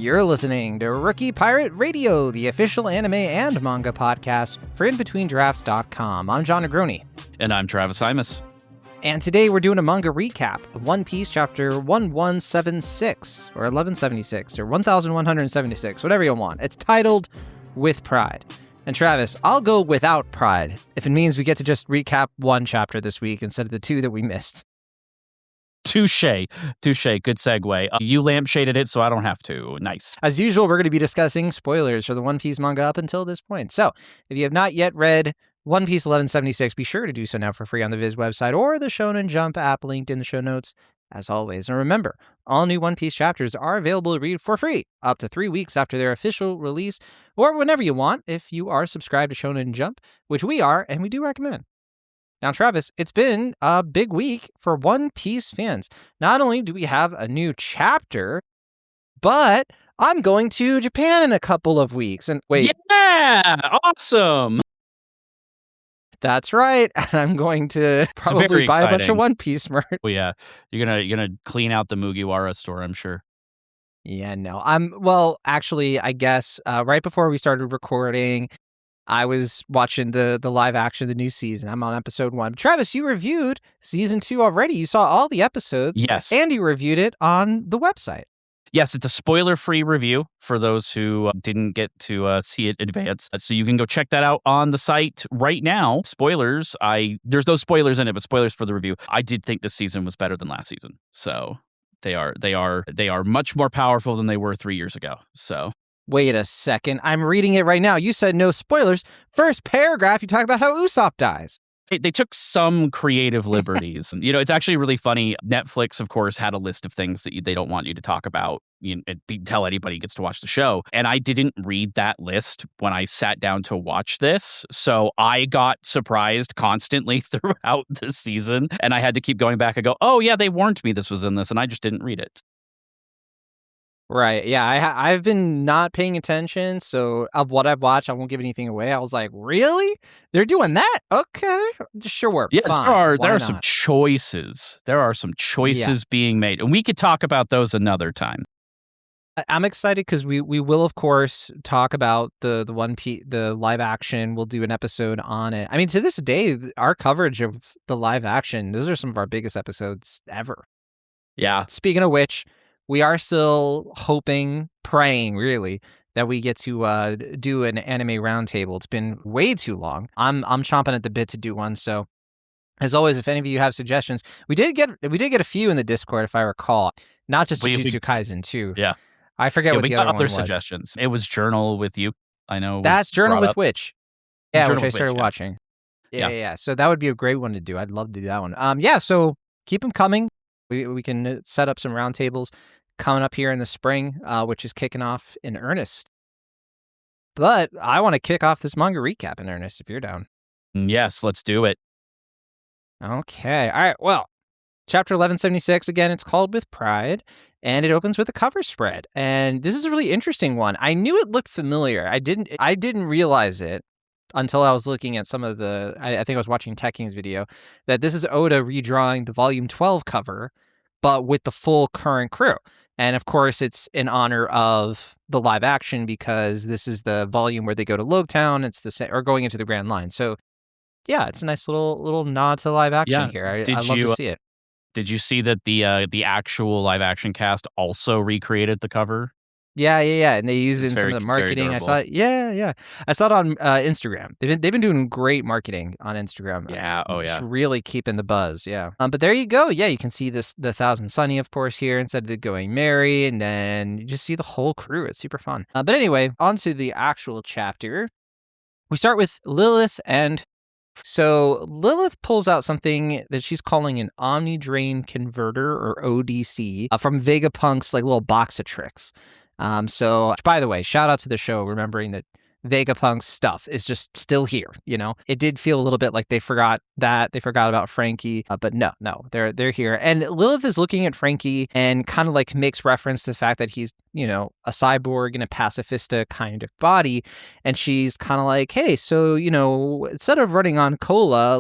You're listening to Rookie Pirate Radio, the official anime and manga podcast for InBetweenDrafts.com. I'm John Negroni. And I'm Travis Imus. And today we're doing a manga recap of One Piece chapter 1176, or 1176, or 1176, whatever you want. It's titled With Pride. And Travis, I'll go without pride if it means we get to just recap one chapter this week instead of the two that we missed. Touche. Good segue. You lampshaded it, so I don't have to. Nice. As usual, we're going to be discussing spoilers for the One Piece manga up until this point. So, if you have not yet read One Piece 1176, be sure to do so now for free on the Viz website or the Shonen Jump app linked in the show notes, as always. And remember, all new One Piece chapters are available to read for free up to 3 weeks after their official release, or whenever you want if you are subscribed to Shonen Jump, which we are, and we do recommend. Now, Travis, it's been a big week for One Piece fans. Not only do we have a new chapter, but I'm going to Japan in a couple of weeks. And wait. Yeah! Awesome! That's right. And I'm going to probably buy a bunch of One Piece merch. Well, yeah. You're gonna clean out the Mugiwara store, I'm sure. Yeah, no. Actually, I guess right before we started recording, I was watching the live action, the new season. I'm on episode 1. Travis, you reviewed season 2 already. You saw all the episodes. Yes. And you reviewed it on the website. Yes, it's a spoiler-free review for those who didn't get to see it in advance. So you can go check that out on the site right now. Spoilers. There's no spoilers in it, but spoilers for the review. I did think this season was better than last season. So they are much more powerful than they were 3 years ago. So. Wait a second. I'm reading it right now. You said no spoilers. First paragraph, you talk about how Usopp dies. They took some creative liberties. It's actually really funny. Netflix, of course, had a list of things that they don't want you to talk about, tell anybody who gets to watch the show. And I didn't read that list when I sat down to watch this. So I got surprised constantly throughout the season. And I had to keep going back and go, oh, yeah, they warned me this was in this. And I just didn't read it. Right. Yeah, I've been not paying attention. So of what I've watched, I won't give anything away. I was like, really? They're doing that? Okay. Sure. Yeah, fine. There are some choices. There are some choices being made. And we could talk about those another time. I'm excited because we will, of course, talk about the One Piece, the live action. We'll do an episode on it. I mean, to this day, our coverage of the live action, those are some of our biggest episodes ever. Yeah. Speaking of which, we are still hoping, praying, really, that we get to do an anime roundtable. It's been way too long. I'm chomping at the bit to do one. So, as always, if any of you have suggestions, we did get a few in the Discord, if I recall. Not just Jujutsu Kaisen too. Yeah, I forget what the other one was. Suggestions. It was Journal with You. I know that's Journal with Witch. Yeah, Journal which I started watching. Yeah. So that would be a great one to do. I'd love to do that one. So keep them coming. We can set up some roundtables coming up here in the spring, which is kicking off in earnest. But I want to kick off this manga recap in earnest, if you're down. Yes, let's do it. Okay. All right. Well, chapter 1176, again, it's called With Pride, and it opens with a cover spread. And this is a really interesting one. I knew it looked familiar. I didn't realize it until I was looking at some of I think I was watching Tekking's video, that this is Oda redrawing the volume 12 cover, but with the full current crew. And of course, it's in honor of the live action because this is the volume where they go to Logtown. Or going into the Grand Line. So, yeah, it's a nice little nod to live action here. I love to see it. Did you see that the actual live action cast also recreated the cover? Yeah, and they use it in some of the marketing. I saw it. Yeah. I saw it on Instagram. They've been doing great marketing on Instagram. Yeah, Just really keeping the buzz. Yeah. But there you go. Yeah, you can see the Thousand Sunny, of course, here instead of the Going Merry, and then you just see the whole crew. It's super fun. But anyway, on to the actual chapter. We start with Lilith, and so Lilith pulls out something that she's calling an Omni Drain Converter, or ODC, from Vegapunk's little box of tricks. So, by the way, shout out to the show, remembering that Vegapunk's stuff is just still here. It did feel a little bit like they forgot about Franky, but no, they're here. And Lilith is looking at Franky and kind of makes reference to the fact that he's, a cyborg in a pacifista kind of body. And she's kind of like, hey, so, instead of running on cola,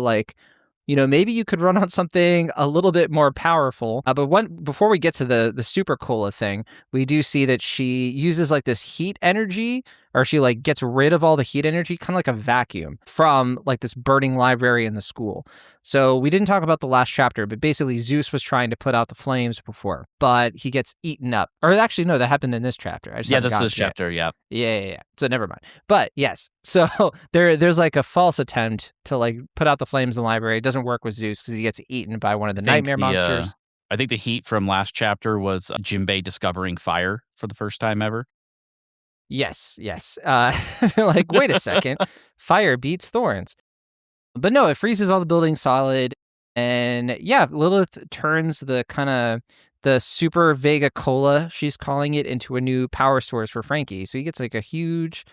maybe you could run on something a little bit more powerful. But before we get to the super cola thing, we do see that she uses like this heat energy, or she like gets rid of all the heat energy, kind of like a vacuum from like this burning library in the school. So we didn't talk about the last chapter, but basically Zeus was trying to put out the flames before, but he gets eaten up. Or actually, no, that happened in this chapter. This is this chapter, yeah. Yeah. So never mind. But yes, so there's like a false attempt to like put out the flames in the library. It doesn't work with Zeus because he gets eaten by one of the nightmare monsters. I think the heat from last chapter was Jinbe discovering fire for the first time ever. Yes. Like, wait a second. Fire beats thorns. But no, it freezes all the buildings solid. And yeah, Lilith turns the kind of the super Vega Cola, she's calling it, into a new power source for Franky. So he gets like a huge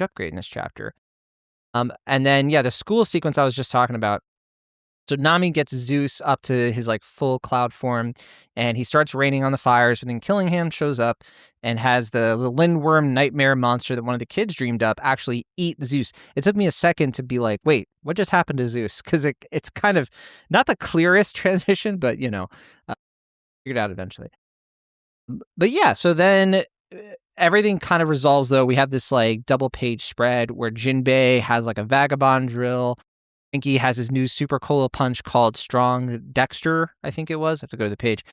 upgrade in this chapter. And then, yeah, the school sequence I was just talking about. So Nami gets Zeus up to his like full cloud form, and he starts raining on the fires, but then Killingham shows up and has the lindworm nightmare monster that one of the kids dreamed up actually eat Zeus. It took me a second to be like, wait, what just happened to Zeus? Because it's kind of not the clearest transition, but figured out eventually. But yeah, so then everything kind of resolves, though. We have this like double page spread where Jinbe has like a vagabond drill. Franky has his new super cola punch called Strong Dexter, I think it was. I have to go to the page.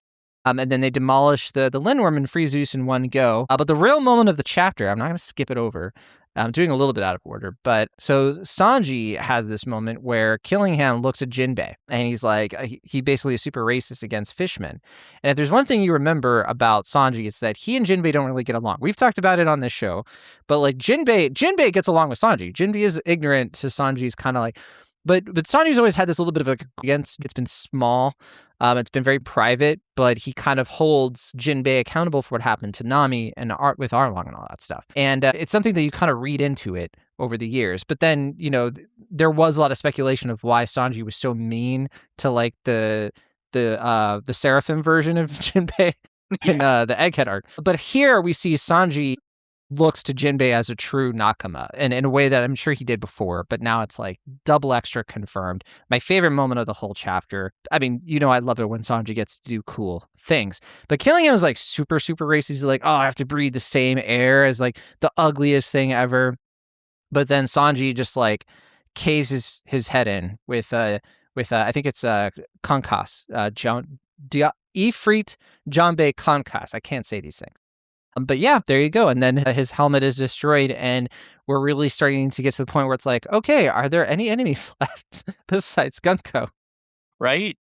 And then they demolish the Lindworm and free Zeus in one go. But the real moment of the chapter, I'm not going to skip it over. I'm doing a little bit out of order. But so Sanji has this moment where Killingham looks at Jinbe, and he's like, he basically is super racist against fishmen. And if there's one thing you remember about Sanji, it's that he and Jinbe don't really get along. We've talked about it on this show, but like Jinbe gets along with Sanji. Jinbe is ignorant to Sanji's kind of like, but Sanji's always had this little bit of a against. It's been small. It's been very private, but he kind of holds Jinbe accountable for what happened to Nami and with Arlong and all that stuff. And it's something that you kind of read into it over the years. But then, there was a lot of speculation of why Sanji was so mean to like the Seraphim version of Jinbe in the Egghead arc. But here we see Sanji looks to Jinbe as a true nakama, and in a way that I'm sure he did before, but now it's like double extra confirmed. My favorite moment of the whole chapter. I mean, I love it when Sanji gets to do cool things, but Killingham is like super racist. He's like, oh, I have to breathe the same air as like the ugliest thing ever. But then Sanji just like caves his head in with I think it's Konkas, Ifrit Janbe Konkas. I can't say these things. But yeah, there you go. And then his helmet is destroyed, and we're really starting to get to the point where it's like, okay, are there any enemies left besides Gunko? Right?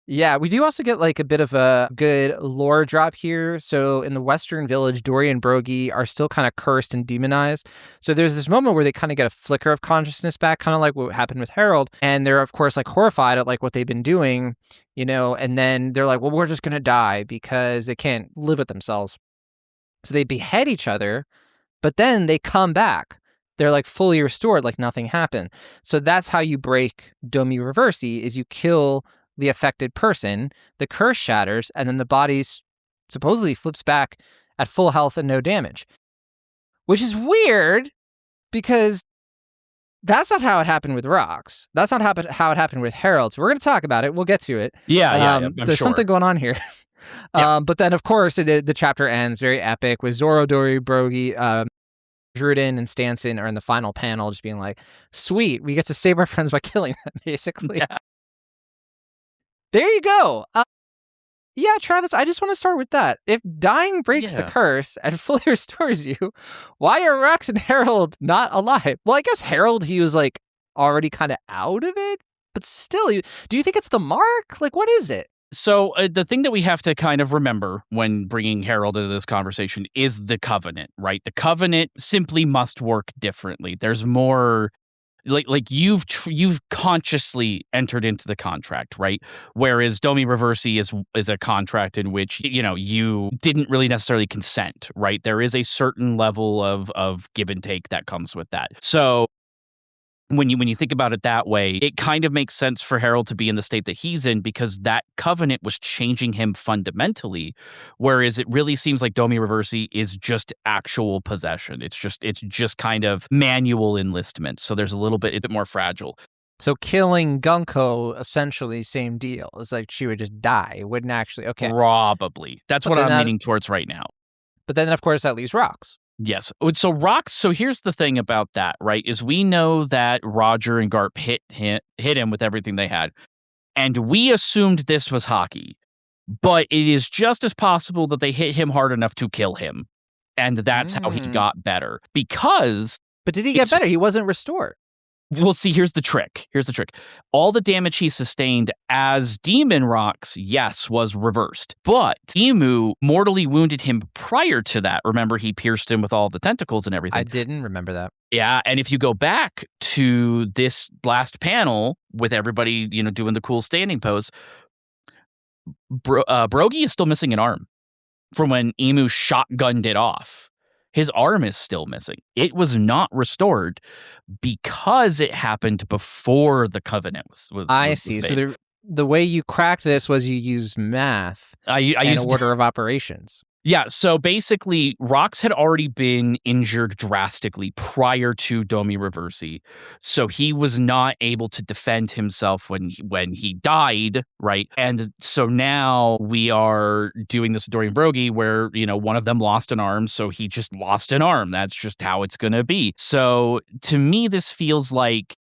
Yeah, we do also get like a bit of a good lore drop here. So in the Western Village, Dory and Brogy are still kind of cursed and demonized. So there's this moment where they kind of get a flicker of consciousness back, kind of like what happened with Harold. And they're, of course, like horrified at like what they've been doing, and then they're like, well, we're just going to die because they can't live with themselves. So they behead each other, but then they come back. They're like fully restored, like nothing happened. So that's how you break Domi Reverse, is you kill the affected person, the curse shatters, and then the body supposedly flips back at full health and no damage. Which is weird, because that's not how it happened with Rocks. That's not how it happened with Harold. So we're going to talk about it. We'll get to it. Yeah, there's something going on here. Yeah. But then, of course, the chapter ends very epic with Zoro, Dory, Brogy, Druden, and Stanson are in the final panel just being like, sweet, we get to save our friends by killing them, basically. Yeah. There you go. Yeah, Travis, I just want to start with that. If dying breaks the curse and fully restores you, why are Rex and Harold not alive? Well, I guess Harold, he was like already kind of out of it, but still, do you think it's the mark? Like, what is it? So the thing that we have to kind of remember when bringing Harold into this conversation is the Covenant, right? The Covenant simply must work differently. There's more, like you've consciously entered into the contract, right? Whereas Domi Reverse is a contract in which you didn't really necessarily consent, right? There is a certain level of give and take that comes with that. So when you think about it that way, it kind of makes sense for Harold to be in the state that he's in, because that covenant was changing him fundamentally, whereas it really seems like Domi Reverse is just actual possession. It's just kind of manual enlistment. So there's a bit more fragile. So killing Gunko, essentially same deal. It's like she would just die. It wouldn't actually, okay. Probably. That's But what I'm then leaning towards right now. But then, of course, that leaves Rocks. Yes. So Rocks, so here's the thing about that, right? Is we know that Roger and Garp hit him with everything they had. And we assumed this was hockey. But it is just as possible that they hit him hard enough to kill him. And that's how he got better. Because... But did he get better? He wasn't restored. Well, see, here's the trick. All the damage he sustained as Demon Rocks, yes, was reversed. But Emu mortally wounded him prior to that. Remember, he pierced him with all the tentacles and everything. I didn't remember that. Yeah, and if you go back to this last panel with everybody, doing the cool standing pose, Brogy is still missing an arm from when Emu shotgunned it off. His arm is still missing. It was not restored because it happened before the covenant was I see. Made. So the way you cracked this was you used math I used order of operations. Yeah, so basically, Rocks had already been injured drastically prior to Domi Reverse, so he was not able to defend himself when he died, right? And so now we are doing this with Dorian Brogy, where one of them lost an arm, so he just lost an arm. That's just how it's gonna be. So to me, this feels like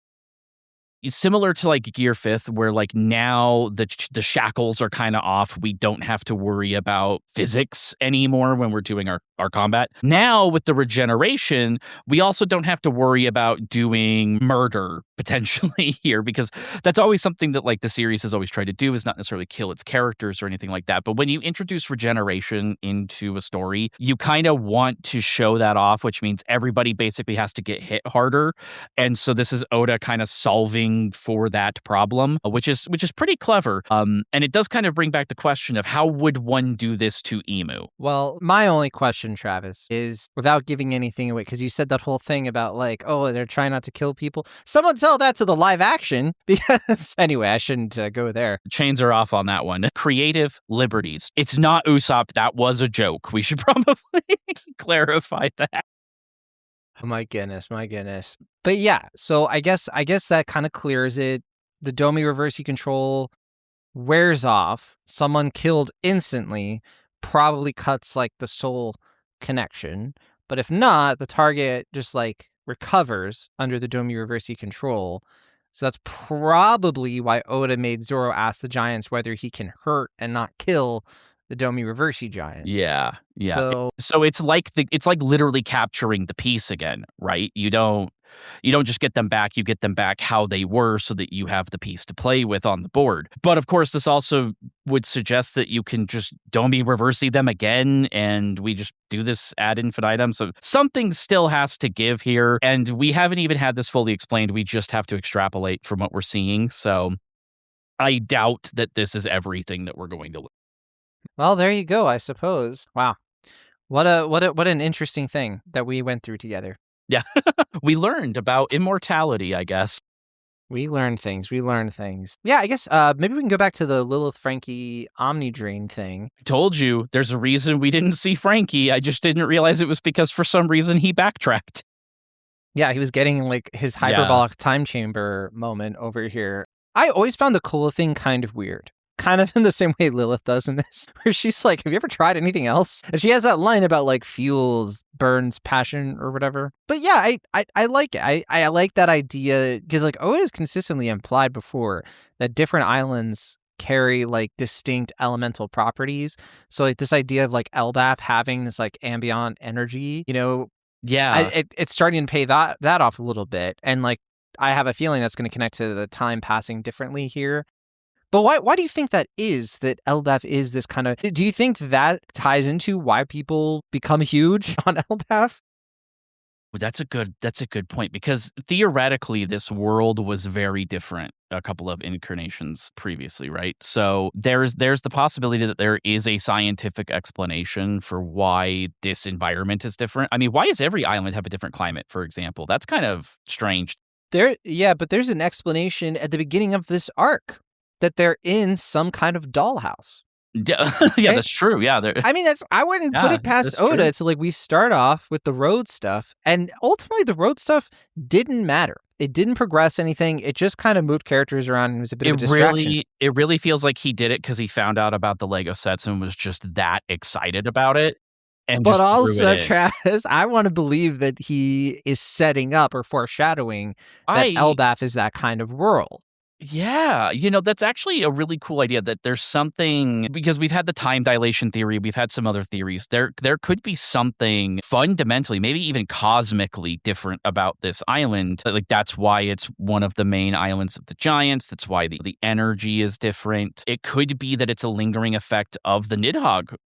it's similar to like Gear 5th, where like now the shackles are kind of off. We don't have to worry about physics anymore when we're doing our combat. Now with the regeneration, we also don't have to worry about doing murder potentially here, because that's always something that like the series has always tried to do, is not necessarily kill its characters or anything like that. But when you introduce regeneration into a story, you kind of want to show that off, which means everybody basically has to get hit harder. And so this is Oda kind of solving for that problem, which is pretty clever. And it does kind of bring back the question of how would one do this to Emu? Well, my only question, Travis, is without giving anything away, because you said that whole thing about like, oh, they're trying not to kill people. Someone tell that to the live action, because anyway, I shouldn't go there. Chains are off on that one. Creative liberties. It's not Usopp. That was a joke. We should probably clarify that. Oh my goodness. But yeah, so I guess that kind of clears it. The Domi Reverse control wears off. Someone killed instantly probably cuts like the soul connection. But if not, the target just like recovers under the Domi Reverse control. So that's probably why Oda made Zoro ask the giants whether he can hurt and not kill the Domi Reverse giants. Yeah. So it's like literally capturing the piece again, right? You don't just get them back, you get them back how they were so that you have the piece to play with on the board. But of course, this also would suggest that you can just Domi Reverse them again, and we just do this ad infinitum. So something still has to give here, and we haven't even had this fully explained. We just have to extrapolate from what we're seeing. So I doubt that this is everything that we're going to look. Well, there you go, I suppose. Wow. What an interesting thing that we went through together. Yeah. We learned about immortality, I guess. We learned things. Yeah, I guess maybe we can go back to the Lilith Franky Omnidrain thing. I told you, there's a reason we didn't see Franky. I just didn't realize it was because for some reason he backtracked. Yeah, he was getting like his hyperbolic time chamber moment over here. I always found the cool thing kind of weird. Kind of in the same way Lilith does in this, where she's like, have you ever tried anything else? And she has that line about like fuels, burns, passion, or whatever. But yeah, I like it. I like that idea, because like Oda has consistently implied before that different islands carry like distinct elemental properties. So like this idea of like Elbaf having this like ambient energy, Yeah. It's starting to pay that off a little bit. And like, I have a feeling that's going to connect to the time passing differently here. But why do you think that is, that Elbaf is this kind of... Do you think that ties into why people become huge on Elbaf? That's a good point, because theoretically this world was very different a couple of incarnations previously, right? So there's the possibility that there is a scientific explanation for why this environment is different. I mean, why does every island have a different climate, for example? That's kind of strange. But there's an explanation at the beginning of this arc, that they're in some kind of dollhouse. Yeah, yeah, that's true. Yeah, I mean, I wouldn't put it past Oda. True. It's like we start off with the road stuff, and ultimately the road stuff didn't matter. It didn't progress anything. It just kind of moved characters around and was a bit of a distraction. It really feels like he did it because he found out about the Lego sets and was just that excited about it and But just threw it also, in. Travis, I want to believe that he is setting up or foreshadowing that I Elbaf is that kind of world. Yeah, that's actually a really cool idea that there's something because we've had the time dilation theory, we've had some other theories. There could be something fundamentally, maybe even cosmically different about this island. Like that's why it's one of the main islands of the giants. That's why the energy is different. It could be that it's a lingering effect of the Nidhöggr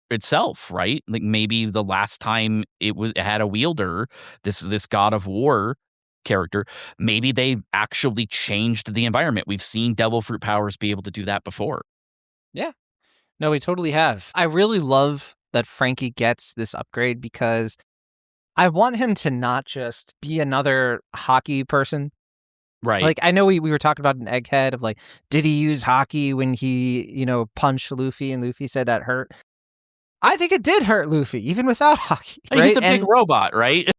itself, right? Like maybe the last time it had a wielder, this god of war character, maybe they actually changed the environment. We've seen devil fruit powers be able to do that before. Yeah. No, we totally have. I really love that Franky gets this upgrade because I want him to not just be another hockey person. Right. Like, I know we were talking about an egghead of like, did he use hockey when he, punched Luffy and Luffy said that hurt? I think it did hurt Luffy, even without hockey. Right? He's a big robot, right?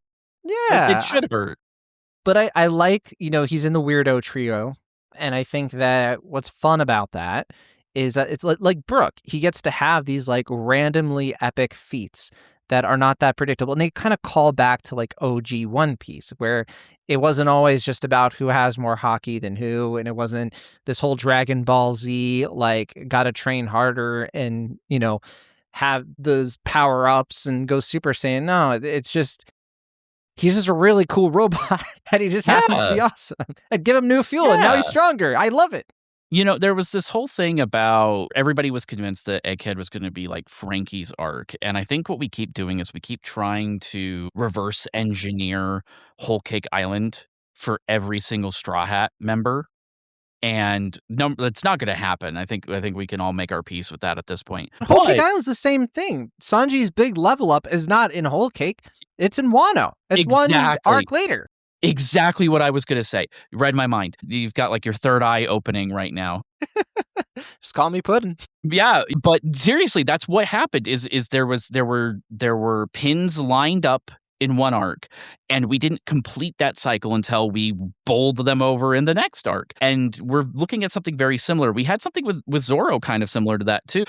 Yeah. It should hurt. But I like, he's in the weirdo trio. And I think that what's fun about that is that it's like Brook. He gets to have these like randomly epic feats that are not that predictable. And they kind of call back to like OG One Piece, where it wasn't always just about who has more hockey than who. And it wasn't this whole Dragon Ball Z, like, gotta train harder and, have those power ups and go Super Saiyan. No, it's just. He's just a really cool robot and he just happens to be awesome. And give him new fuel and now he's stronger. I love it. There was this whole thing about everybody was convinced that Egghead was going to be like Franky's arc. And I think what we keep doing is we keep trying to reverse engineer Whole Cake Island for every single Straw Hat member. And no, that's not going to happen. I think we can all make our peace with that at this point. Whole Cake Island's the same thing. Sanji's big level up is not in Whole Cake. It's in Wano. It's one arc later. Exactly what I was going to say. You read my mind. You've got like your third eye opening right now. Just call me Puddin'. Yeah, but seriously, that's what happened. Is there were pins lined up in one arc, and we didn't complete that cycle until we bowled them over in the next arc. And we're looking at something very similar. We had something with Zoro kind of similar to that too,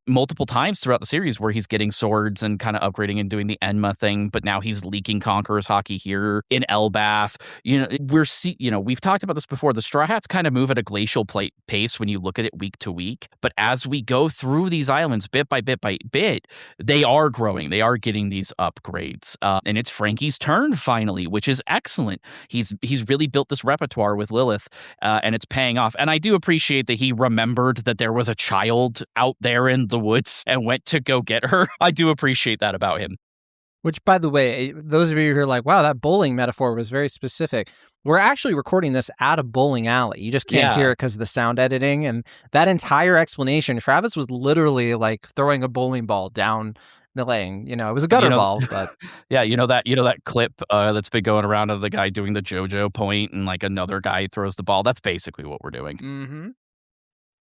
multiple times throughout the series where he's getting swords and kind of upgrading and doing the Enma thing, but now he's leaking Conqueror's Haki here in Elbaf. We've talked about this before. The Straw Hats kind of move at a glacial pace when you look at it week to week, but as we go through these islands bit by bit by bit, they are growing. They are getting these upgrades, and it's Franky's turn finally, which is excellent. He's really built this repertoire with Lilith, and it's paying off. And I do appreciate that he remembered that there was a child out there in the woods and went to go get her. I do appreciate that about him. Which, by the way, those of you who are like, wow, that bowling metaphor was very specific. We're actually recording this at a bowling alley. You just can't hear it because of the sound editing. And that entire explanation, Travis was literally like throwing a bowling ball down the lane. It was a gutter ball, but yeah, that clip that's been going around of the guy doing the JoJo point and like another guy throws the ball. That's basically what we're doing. Mm-hmm.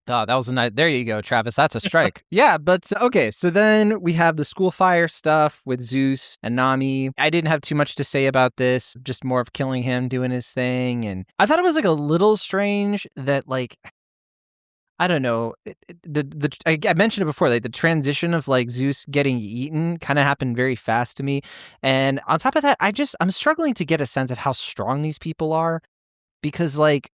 Oh, that was a nice. There you go, Travis. That's a strike. Yeah, but okay. So then we have the school fire stuff with Zeus and Nami. I didn't have too much to say about this. Just more of killing him, doing his thing, and I thought it was like a little strange that like. I don't know. I mentioned it before. Like the transition of like Zeus getting eaten kind of happened very fast to me, and on top of that, I'm struggling to get a sense of how strong these people are, because like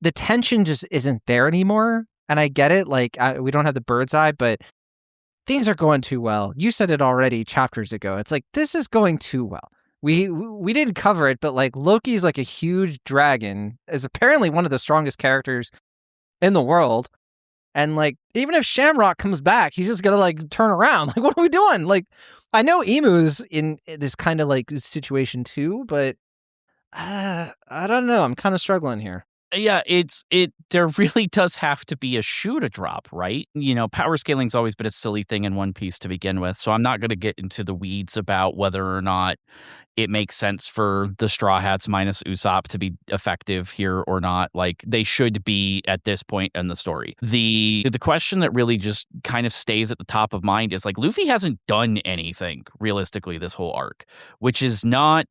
the tension just isn't there anymore. And I get it. Like we don't have the bird's eye, but things are going too well. You said it already chapters ago. It's like this is going too well. We didn't cover it, but like Loki's like a huge dragon, is apparently one of the strongest characters in the world, and like even if Shamrock comes back, he's just gonna like turn around. Like, what are we doing? Like, I know Emu's in this kind of like situation too, but I don't know. I'm kind of struggling here. Yeah, there really does have to be a shoe to drop, right? Power scaling's always been a silly thing in One Piece to begin with, so I'm not going to get into the weeds about whether or not it makes sense for the Straw Hats minus Usopp to be effective here or not. Like, they should be at this point in the story. The question that really just kind of stays at the top of mind is like, Luffy hasn't done anything realistically this whole arc, which is not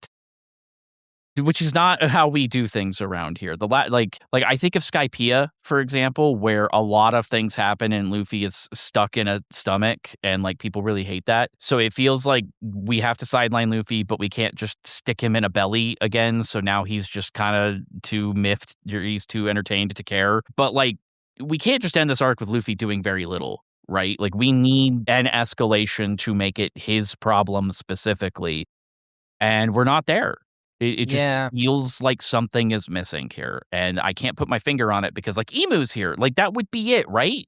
which is not how we do things around here. Like I think of Skypiea, for example, where a lot of things happen and Luffy is stuck in a stomach and like people really hate that. So it feels like we have to sideline Luffy, but we can't just stick him in a belly again. So now he's just kind of too miffed. He's too entertained to care. But like we can't just end this arc with Luffy doing very little. Right? Like we need an escalation to make it his problem specifically. And we're not there. It just Yeah. feels like something is missing here, and I can't put my finger on it because, like, Emu's here. Like, that would be it, right?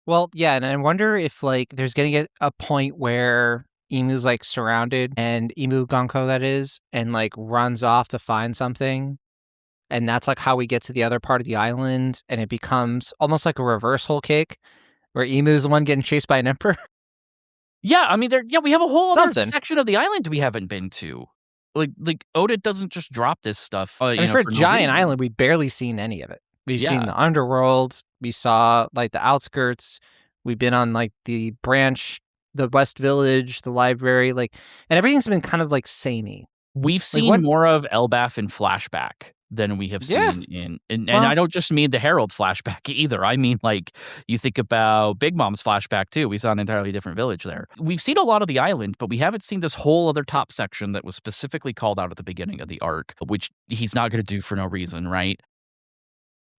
Well, yeah, and I wonder if, like, there's gonna get a point where Emu's, like, surrounded, and Emu Gonko, that is, and, like, runs off to find something, and that's, like, how we get to the other part of the island, and it becomes almost like a reverse whole cake, where Emu's the one getting chased by an emperor. Yeah, I mean, we have a whole other Something. section of the island we haven't been to. Like Oda doesn't just drop this stuff, I mean, for a for no giant reason. island, we barely seen any of it. We've seen Yeah. the underworld, we saw, like, the outskirts, we've been on, like, the branch, the West Village, the library, like, and everything's been kind of, like, samey. We've Like, seen what more of Elbaf in flashback than we have Yeah. seen and Well I don't just mean the Herald flashback either. I mean, like, you think about Big Mom's flashback too. We saw an entirely different village there. We've seen a lot of the island, but we haven't seen this whole other top section that was specifically called out at the beginning of the arc, which he's not going to do for no reason, right?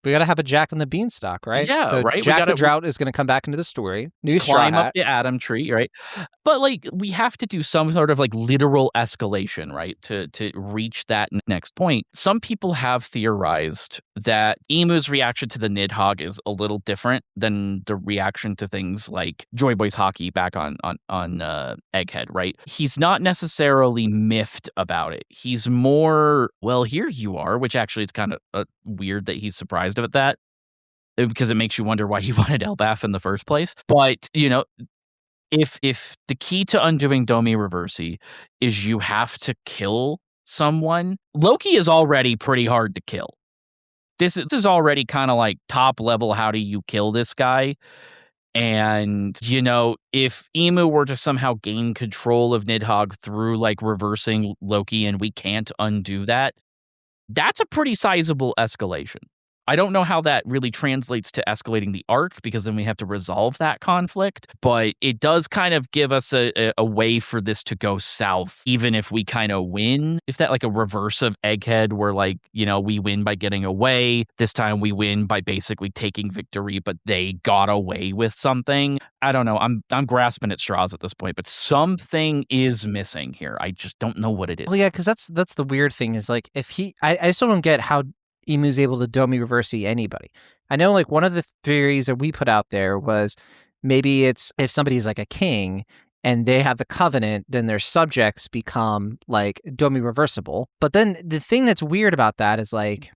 we gotta have a Jack and the Beanstalk, right? Yeah, So right? We Jack the gotta Drought is gonna come back into the story. New Straw climb up Hat. the Atom Tree, right? But, like, we have to do some sort of, like, literal escalation, right, to reach that next point. Some people have theorized that Emu's reaction to the Nidhöggr is a little different than the reaction to things like Joy Boy's hockey back on Egghead, right? He's not necessarily miffed about it. He's more, "Well, here you are," which actually it's kinda, weird that he's surprised about that, because it makes you wonder why he wanted Elbaf in the first place. But, if the key to undoing Domi Reverse is you have to kill someone, Loki is already pretty hard to kill. This is already kind of like top level, how do you kill this guy? And, if Emu were to somehow gain control of Nidhöggr through like reversing Loki and we can't undo that, that's a pretty sizable escalation. I don't know how that really translates to escalating the arc because then we have to resolve that conflict, but it does kind of give us a way for this to go south, even if we kind of win. If that like a reverse of Egghead where like, we win by getting away, this time we win by basically taking victory, but they got away with something. I don't know. I'm grasping at straws at this point, but something is missing here. I just don't know what it is. Well, yeah, because that's the weird thing is like if I still don't get how Emu's able to Domi Reverse anybody. I know like one of the theories that we put out there was maybe it's if somebody's like a king and they have the covenant, then their subjects become like Domi reversible. But then the thing that's weird about that is like,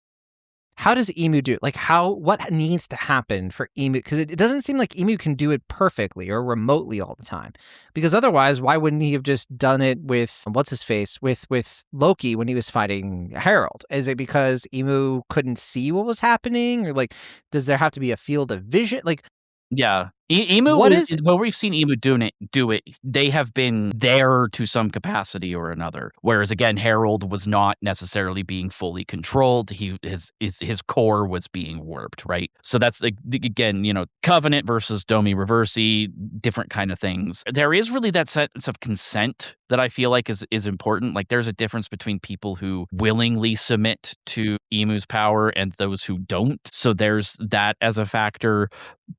how does Emu do it? Like what needs to happen for Emu? Because it doesn't seem like Emu can do it perfectly or remotely all the time. Because otherwise, why wouldn't he have just done it with what's his face with Loki when he was fighting Harold? Is it because Emu couldn't see what was happening, or like does there have to be a field of vision? Like yeah. Emu, what is well, we've seen Emu do it. They have been there to some capacity or another. Whereas again, Harold was not necessarily being fully controlled. His core was being warped, right? So that's like again, Covenant versus Domi Reverse, different kind of things. There is really that sense of consent that I feel like is important. Like there's a difference between people who willingly submit to Emu's power and those who don't. So there's that as a factor.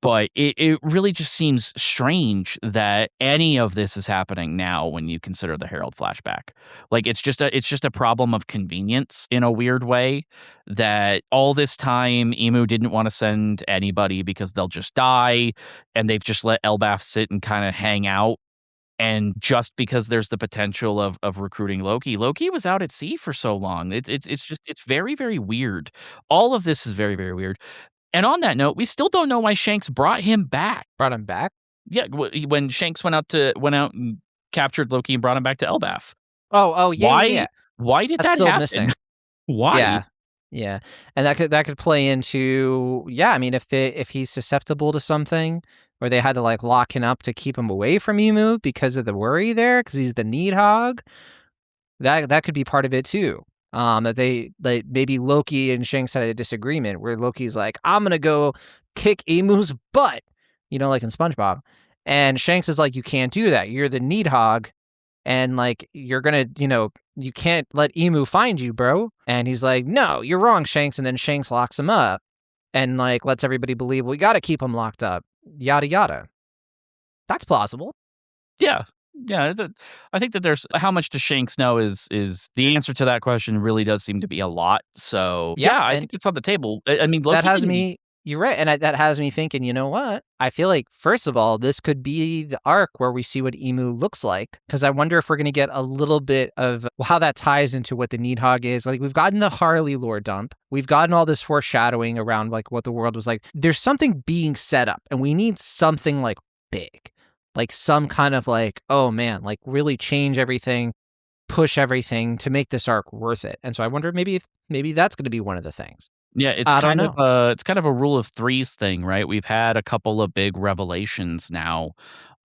But it really just seems strange that any of this is happening now when you consider the Herald flashback. Like it's just a problem of convenience in a weird way that all this time Emu didn't want to send anybody because they'll just die, and they've just let Elbaf sit and kind of hang out. And just because there's the potential of recruiting Loki was out at sea for so long. It's very, very weird. All of this is very, very weird. And on that note, we still don't know why Shanks brought him back. brought him back? Yeah, when Shanks went out and captured Loki and brought him back to Elbaf. Oh, yeah, yeah. Why did That's that still happen? missing. Why? Yeah, and that could play into I mean, if he's susceptible to something, or they had to like lock him up to keep him away from Emu because of the worry there, because he's the Nidhöggr. That could be part of it too. That they like maybe Loki and Shanks had a disagreement where Loki's like, I'm gonna go kick Emu's butt, like in SpongeBob. And Shanks is like, you can't do that. You're the Nidhöggr, and like you're gonna, you can't let Emu find you, bro. And he's like, no, you're wrong, Shanks. And then Shanks locks him up and like lets everybody believe we got to keep him locked up. Yada yada. That's plausible. Yeah. Yeah, I think that there's how much does Shanks know is the answer to that question really does seem to be a lot. So yeah, I think it's on the table. I mean, Loki that has me. You're right, and that has me thinking. You know what? I feel like first of all, this could be the arc where we see what Emu looks like, because I wonder if we're going to get a little bit of how that ties into what the Nidhöggr is. Like we've gotten the Harley lore dump, we've gotten all this foreshadowing around like what the world was like. There's something being set up, and we need something like big. Like some kind of like, oh man, like really change everything, push everything to make this arc worth it. And so I wonder maybe that's going to be one of the things. Yeah, it's kind of a rule of threes thing, right? We've had a couple of big revelations now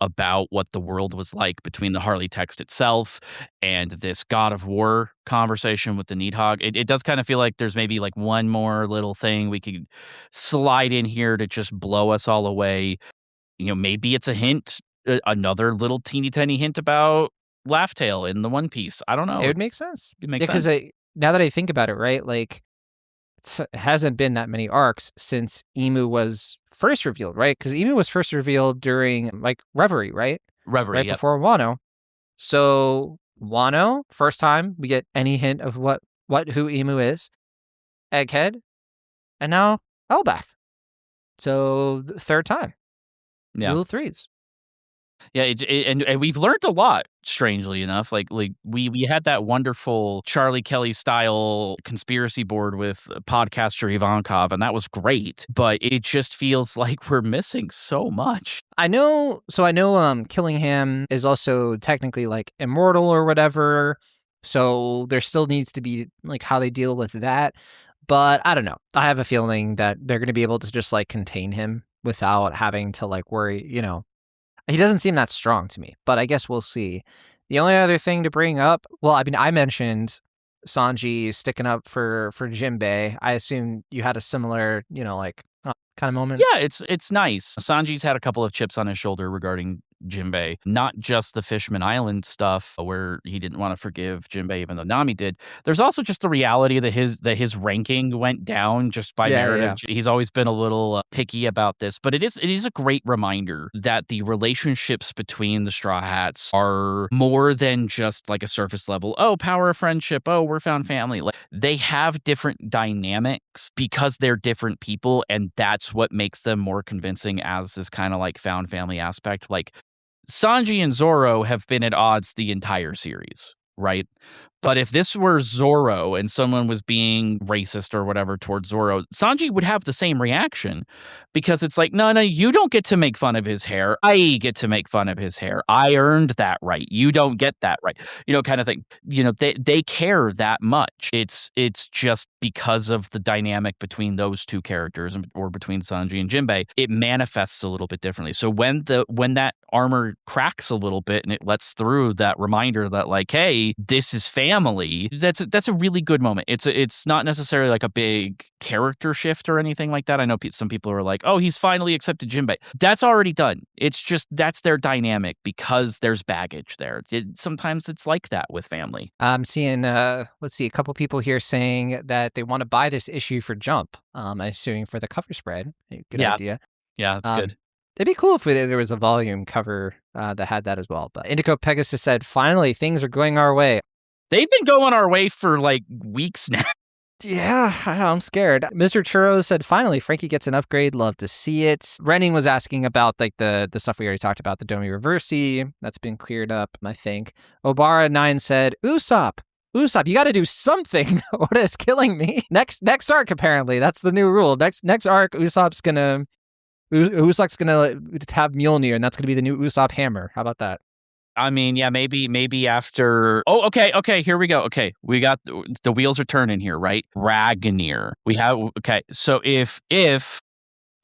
about what the world was like between the Harley text itself and this God of War conversation with the Nidhöggr. It does kind of feel like there's maybe like one more little thing we could slide in here to just blow us all away. Maybe it's a hint. Another little teeny tiny hint about Laughtail in the One Piece. I don't know. It would make sense. It makes sense. Because now that I think about it, right, like it hasn't been that many arcs since Emu was first revealed, right? Because Emu was first revealed during like Reverie, right? Reverie, right before Wano. So Wano, first time we get any hint of who Emu is. Egghead, and now Elbaf. So the third time. Yeah. Rule of threes. Yeah, and we've learned a lot, strangely enough. Like we had that wonderful Charlie Kelly style conspiracy board with podcaster Ivankov, and that was great. But it just feels like we're missing so much. I know Killingham is also technically like immortal or whatever. So there still needs to be like how they deal with that. But I don't know. I have a feeling that they're going to be able to just like contain him without having to like worry, He doesn't seem that strong to me, but I guess we'll see. The only other thing to bring up, well, I mean, I mentioned Sanji sticking up for Jinbe. I assume you had a similar, kind of moment. Yeah, it's nice. Sanji's had a couple of chips on his shoulder regarding Jinbe, not just the Fishman Island stuff where he didn't want to forgive Jinbe even though Nami did. There's also just the reality that his ranking went down just by narrative. Yeah. He's always been a little picky about this, but it is a great reminder that the relationships between the Straw Hats are more than just like a surface level, oh, power of friendship, oh, we're found family. Like they have different dynamics because they're different people, and that's what makes them more convincing as this kind of like found family aspect. Like Sanji and Zoro have been at odds the entire series, right? But if this were Zoro and someone was being racist or whatever towards Zoro, Sanji would have the same reaction because it's like, no, you don't get to make fun of his hair. I get to make fun of his hair. I earned that right. You don't get that right. Kind of thing. They care that much. It's just because of the dynamic between those two characters or between Sanji and Jinbe, it manifests a little bit differently. So when that armor cracks a little bit and it lets through that reminder that like, hey, this is family, that's a really good moment. It's not necessarily like a big character shift or anything like that. I know some people are like, oh, he's finally accepted Jinbe. That's already done. It's just that's their dynamic because there's baggage there. Sometimes it's like that with family. I'm seeing a couple people here saying that they want to buy this issue for Jump. I'm assuming for the cover spread. Good idea. Yeah, that's good. It'd be cool if there was a volume cover that had that as well. But Indigo Pegasus said, finally, things are going our way. They've been going our way for like weeks now. Yeah, I'm scared. Mr. Churro said, finally, Franky gets an upgrade. Love to see it. Renning was asking about like the stuff we already talked about, the Domi Reverse. That's been cleared up, I think. Obara9 said, Usopp, you got to do something or it's killing me. Next arc, apparently. That's the new rule. Next arc, Usopp's gonna have Mjolnir, and that's gonna be the new Usopp hammer. How about that? I mean, yeah, maybe after. Oh, okay, here we go. Okay, we got the wheels are turning here, right? Ragnar. We have So if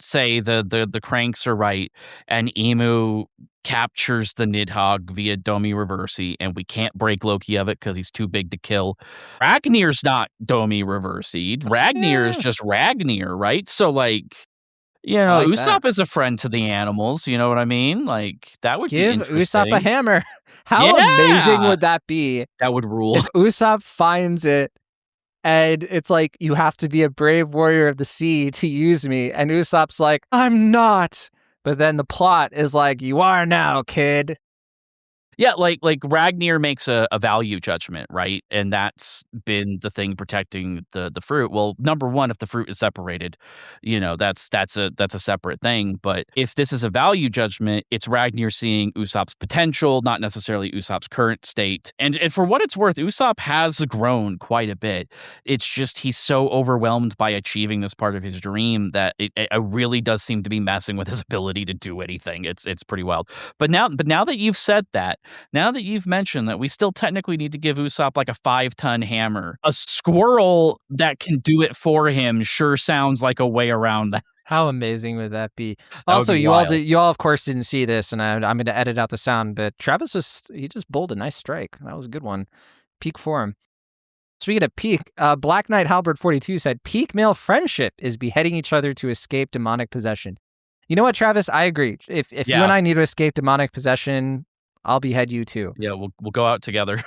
say the cranks are right and Emu captures the Nidhöggr via Domi Reverse, and we can't break Loki of it because he's too big to kill. Ragnir's not Domi Reverse. Ragnir is just Ragnir, right? So, like, like Usopp that. is a friend to the animals. You know what I mean? Like, that would be Give interesting. Usopp a hammer. How amazing would that be? That would rule. If Usopp finds it and it's like, you have to be a brave warrior of the sea to use me. And Usopp's like, I'm not. But then the plot is like, you are now, kid. Yeah, like Ragnir makes a value judgment, right? And that's been the thing protecting the fruit. Well, number one, if the fruit is separated, that's a separate thing. But if this is a value judgment, it's Ragnir seeing Usopp's potential, not necessarily Usopp's current state. And for what it's worth, Usopp has grown quite a bit. It's just he's so overwhelmed by achieving this part of his dream that it really does seem to be messing with his ability to do anything. It's pretty wild. But now that you've said that, now that you've mentioned that we still technically need to give Usopp like a 5-ton hammer, a squirrel that can do it for him sure sounds like a way around that. How amazing would that be? That Also, would be you wild. all of course didn't see this, and I'm going to edit out the sound, but Travis just bowled a nice strike. That was a good one. Peak form. Speaking of peak, Black Knight Halberd 42 said, peak male friendship is beheading each other to escape demonic possession. You know what, Travis? I agree. If you and I need to escape demonic possession, I'll behead you too. Yeah, we'll go out together.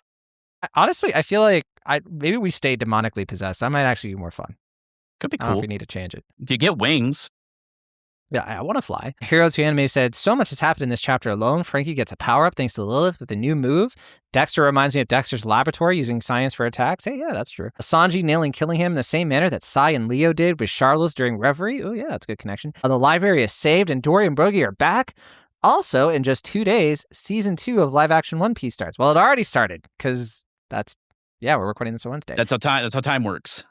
Honestly, I feel like maybe we stay demonically possessed. That might actually be more fun. Could be I don't know cool. if we need to change it. You get wings. Yeah, I want to fly. Heroes Who Anime said, so much has happened in this chapter alone. Franky gets a power-up thanks to Lilith with a new move. Dexter reminds me of Dexter's laboratory using science for attacks. Hey, yeah, that's true. Sanji nailing killing him in the same manner that Sai and Leo did with Charlos during Reverie. Oh, yeah, that's a good connection. The library is saved and Dory and Brogy are back. Also, in just 2 days, season 2 of live-action One Piece starts. Well, it already started because we're recording this on Wednesday. That's how time works.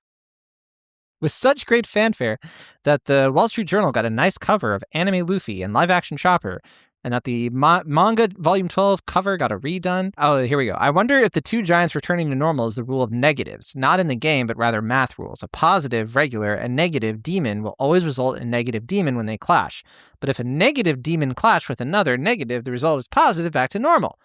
With such great fanfare that the Wall Street Journal got a nice cover of anime Luffy and live-action Chopper, and that the manga Volume 12 cover got a redone. Oh, here we go. I wonder if the two giants returning to normal is the rule of negatives, not in the game, but rather math rules. A positive, regular, and negative demon will always result in negative demon when they clash. But if a negative demon clash with another negative, the result is positive back to normal.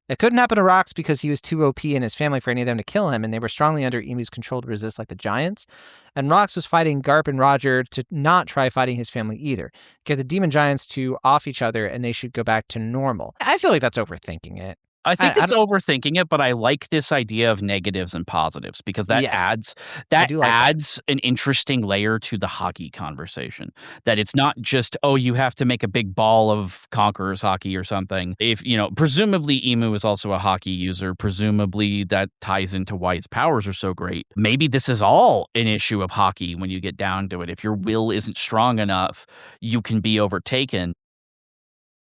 It couldn't happen to Rox because he was too OP and his family for any of them to kill him, and they were strongly under Emu's control to resist like the giants. And Rox was fighting Garp and Roger to not try fighting his family either. Get the demon giants to off each other, and they should go back to normal. I feel like that's overthinking it. I think it's overthinking it, but I like this idea of negatives and positives because that adds an interesting layer to the hockey conversation. That it's not just, you have to make a big ball of Conqueror's hockey or something. If, presumably Emu is also a hockey user. Presumably that ties into why his powers are so great. Maybe this is all an issue of hockey when you get down to it. If your will isn't strong enough, you can be overtaken.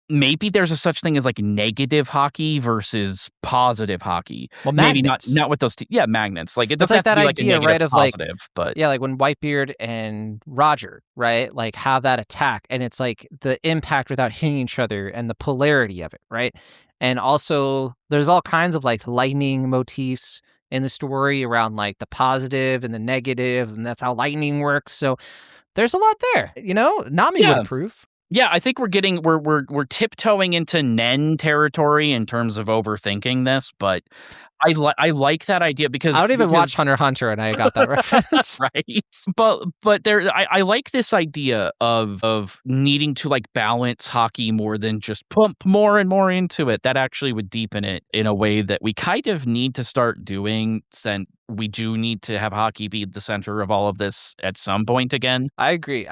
Maybe there's a such thing as like negative hockey versus positive hockey. Well, maybe magnets. not with those two. Yeah, magnets. Like it That's doesn't like have that to be like idea, a negative, right? Of positive, like, but like when Whitebeard and Roger, right? Like have that attack, and it's like the impact without hitting each other and the polarity of it, right? And also, there's all kinds of like lightning motifs in the story around like the positive and the negative, and that's how lightning works. So there's a lot there, Nami would approve. Yeah, I think we're tiptoeing into Nen territory in terms of overthinking this, but I like that idea because I don't even watch Hunter x Hunter, and I got that reference. Right. But I like this idea of needing to like balance hockey more than just pump more and more into it. That actually would deepen it in a way that we kind of need to start doing, since we do need to have hockey be the center of all of this at some point again. I agree.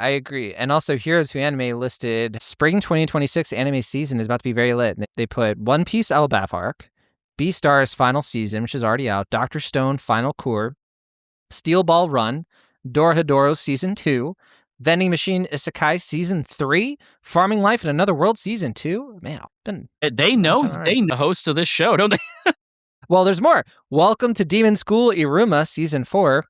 And also, Heroes Who Anime listed spring 2026 anime season is about to be very lit. They put One Piece Elbaf arc, Beastar's final season, which is already out, Dr. Stone final core, Steel Ball Run, Dorohedoro season 2, Vending Machine Isekai season 3, Farming Life in Another World season 2. Man, they know the hosts of this show, don't they? Well, there's more. Welcome to Demon School Iruma season 4,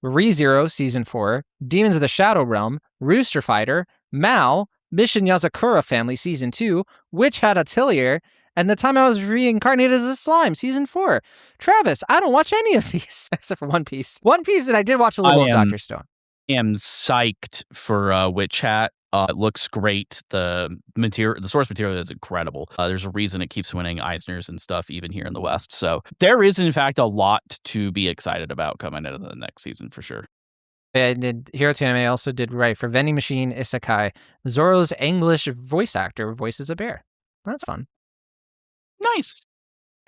ReZero season 4, Demons of the Shadow Realm, Rooster Fighter, Mao, Mission Yazakura Family season 2, Witch Hat Atelier, and The Time I Was Reincarnated as a Slime season 4. Travis, I don't watch any of these except for One Piece. And I did watch a little of Dr. Stone. I am psyched for Witch Hat. It looks great. The source material is incredible. There's a reason it keeps winning Eisners and stuff, even here in the West. So there is, in fact, a lot to be excited about coming into the next season for sure. And Hero Anime also did write for Vending Machine Isekai. Zoro's English voice actor voices a bear. That's fun. Nice.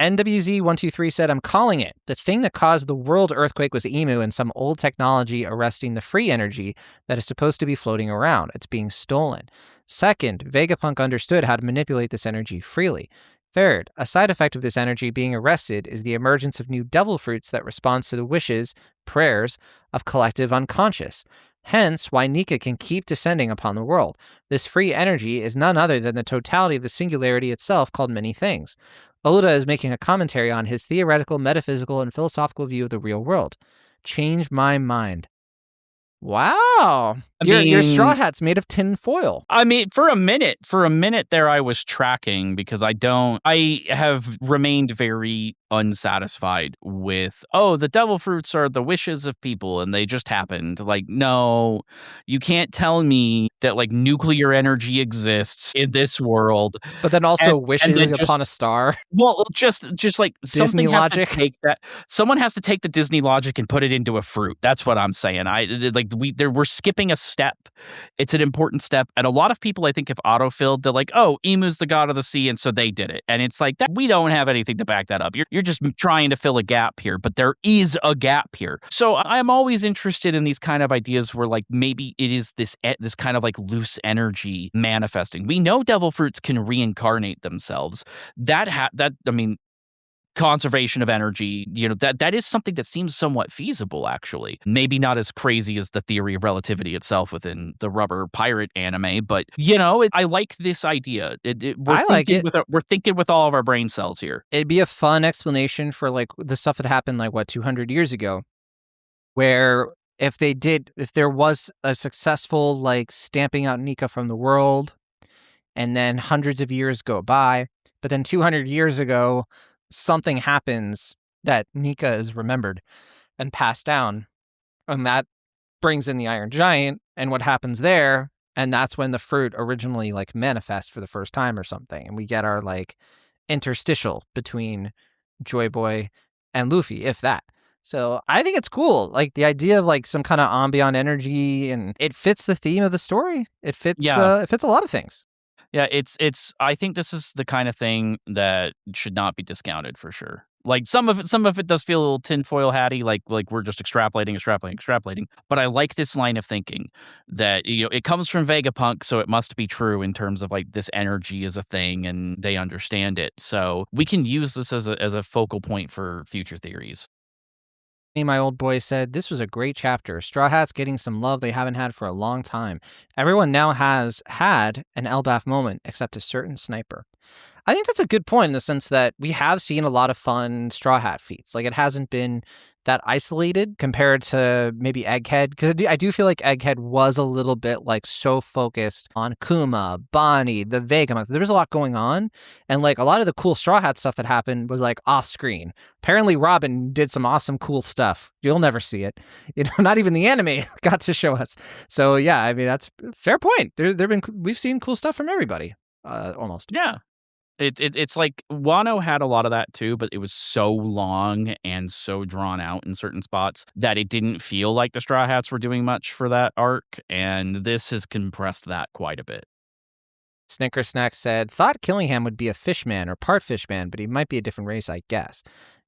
NWZ123 said, I'm calling it. The thing that caused the world earthquake was Emu and some old technology arresting the free energy that is supposed to be floating around. It's being stolen. Second, Vegapunk understood how to manipulate this energy freely. Third, a side effect of this energy being arrested is the emergence of new devil fruits that responds to the wishes, prayers, of collective unconscious. Hence, why Nika can keep descending upon the world. This free energy is none other than the totality of the singularity itself called many things. Oda is making a commentary on his theoretical, metaphysical, and philosophical view of the real world. Change my mind. Wow. Your straw hat's made of tin foil. I mean, for a minute there I was tracking because I have remained very unsatisfied with, the devil fruits are the wishes of people and they just happened. Like, no, you can't tell me that like nuclear energy exists in this world. But then also wishes upon a star. Well, just like Disney logic. Someone has to take the Disney logic and put it into a fruit. That's what I'm saying. We're skipping a step. It's an important step. And a lot of people, I think, have autofilled. They're like, Emu's the god of the sea, and so they did it. And it's like, that we don't have anything to back that up. You're just trying to fill a gap here, but there is a gap here. So I'm always interested in these kind of ideas where like maybe it is this kind of like loose energy manifesting. We know devil fruits can reincarnate themselves. Conservation of energy, that is something that seems somewhat feasible, actually. Maybe not as crazy as the theory of relativity itself within the Rubber Pirate anime, but, I like this idea. We're thinking with all of our brain cells here. It'd be a fun explanation for, like, the stuff that happened, 200 years ago, where if there was a successful, stamping out Nika from the world, and then hundreds of years go by, but then 200 years ago, something happens that Nika is remembered and passed down, and that brings in the Iron Giant and what happens there, and that's when the fruit originally manifests for the first time or something, and we get our interstitial between Joy Boy and Luffy, if that. So I think it's cool, the idea of some kind of ambient energy, and it fits the theme of the story. It fits it fits a lot of things. Yeah, it's I think this is the kind of thing that should not be discounted for sure. Like some of it does feel a little tinfoil hatty, like we're just extrapolating. But I like this line of thinking that it comes from Vegapunk, so it must be true in terms of this energy is a thing and they understand it. So we can use this as a focal point for future theories. My old boy said, this was a great chapter. Straw Hat's getting some love they haven't had for a long time. Everyone now has had an Elbaf moment, except a certain sniper. I think that's a good point in the sense that we have seen a lot of fun Straw Hat feats. It hasn't been that isolated compared to maybe Egghead, because I do feel like Egghead was a little bit so focused on Kuma, Bonnie, the Vega. There was a lot going on, and a lot of the cool Straw Hat stuff that happened was off screen. Apparently Robin did some awesome cool stuff. You'll never see it. Not even the anime got to show us. So yeah, I mean that's a fair point. We've seen cool stuff from everybody. Almost. Yeah. It's like Wano had a lot of that too, but it was so long and so drawn out in certain spots that it didn't feel like the Straw Hats were doing much for that arc, and this has compressed that quite a bit. Snicker Snack said, thought Killingham would be a fishman or part fishman, but he might be a different race, I guess.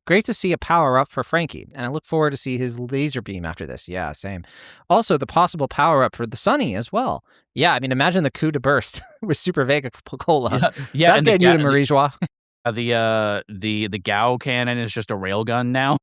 Great to see a power-up for Franky, and I look forward to see his laser beam after this. Yeah, same. Also, the possible power-up for the Sunny as well. Yeah, I mean, imagine the coup de burst with Super Vega Cola. Yeah, that's getting you to Marie-Joie. The Gao cannon is just a railgun now.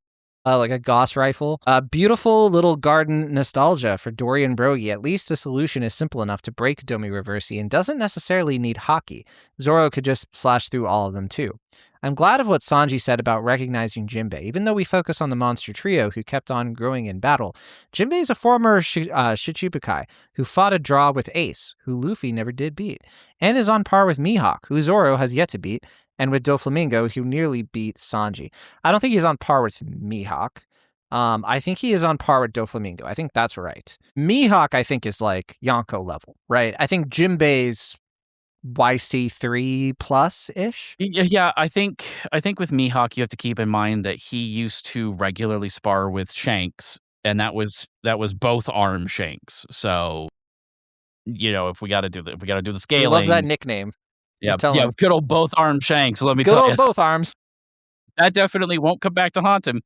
Like a Gauss rifle. Beautiful little garden nostalgia for Dorian Brogy. At least the solution is simple enough to break Domi Reverse and doesn't necessarily need hockey. Zoro could just slash through all of them too. I'm glad of what Sanji said about recognizing Jinbe. Even though we focus on the monster trio who kept on growing in battle, Jinbe is a former Shichibukai who fought a draw with Ace, who Luffy never did beat, and is on par with Mihawk, who Zoro has yet to beat, and with Doflamingo, who nearly beat Sanji. I don't think he's on par with Mihawk, I think he is on par with Doflamingo. I think that's right. Mihawk, I think, is like Yonko level, right? I think Jinbei's YC3 plus ish. Yeah, I think with Mihawk, you have to keep in mind that he used to regularly spar with Shanks, and that was both arm Shanks. So, if we got to do the scaling, He loves that nickname. Yeah, Tell him. good old both arm Shanks. Let me Good tell old you, both arms. that definitely won't come back to haunt him.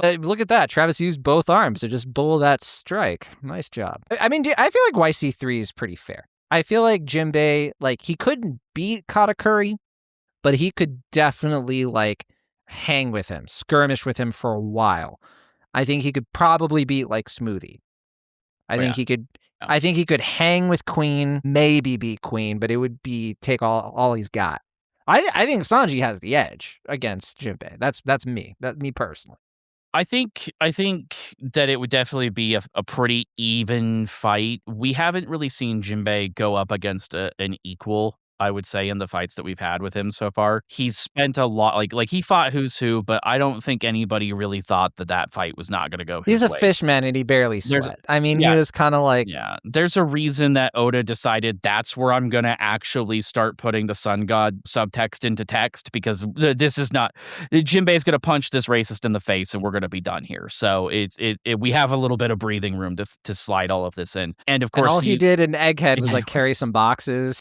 Look at that. Travis used both arms to just bowl that strike. Nice job. I mean, I feel like YC3 is pretty fair. I feel like Jinbei, like, he couldn't beat Katakuri, but he could definitely, like, hang with him, skirmish with him for a while. I think he could probably beat, like, Smoothie. I think he could. Yeah. I think he could hang with Queen, maybe beat Queen, but it would be take all he's got. I think Sanji has the edge against Jinbei. That's me. That's me personally. I think that it would definitely be a pretty even fight. We haven't really seen Jinbei go up against an equal, I would say, in the fights that we've had with him so far. He's spent a lot, like he fought Who's Who, but I don't think anybody really thought that fight was not going to go his way. He's a fishman and he barely sweat. I mean, he was kind of like... Yeah, there's a reason that Oda decided that's where I'm going to actually start putting the Sun God subtext into text, because this is not... Jinbei's going to punch this racist in the face and we're going to be done here. So we have a little bit of breathing room to slide all of this in. And of course... all he did in Egghead was like carry some boxes.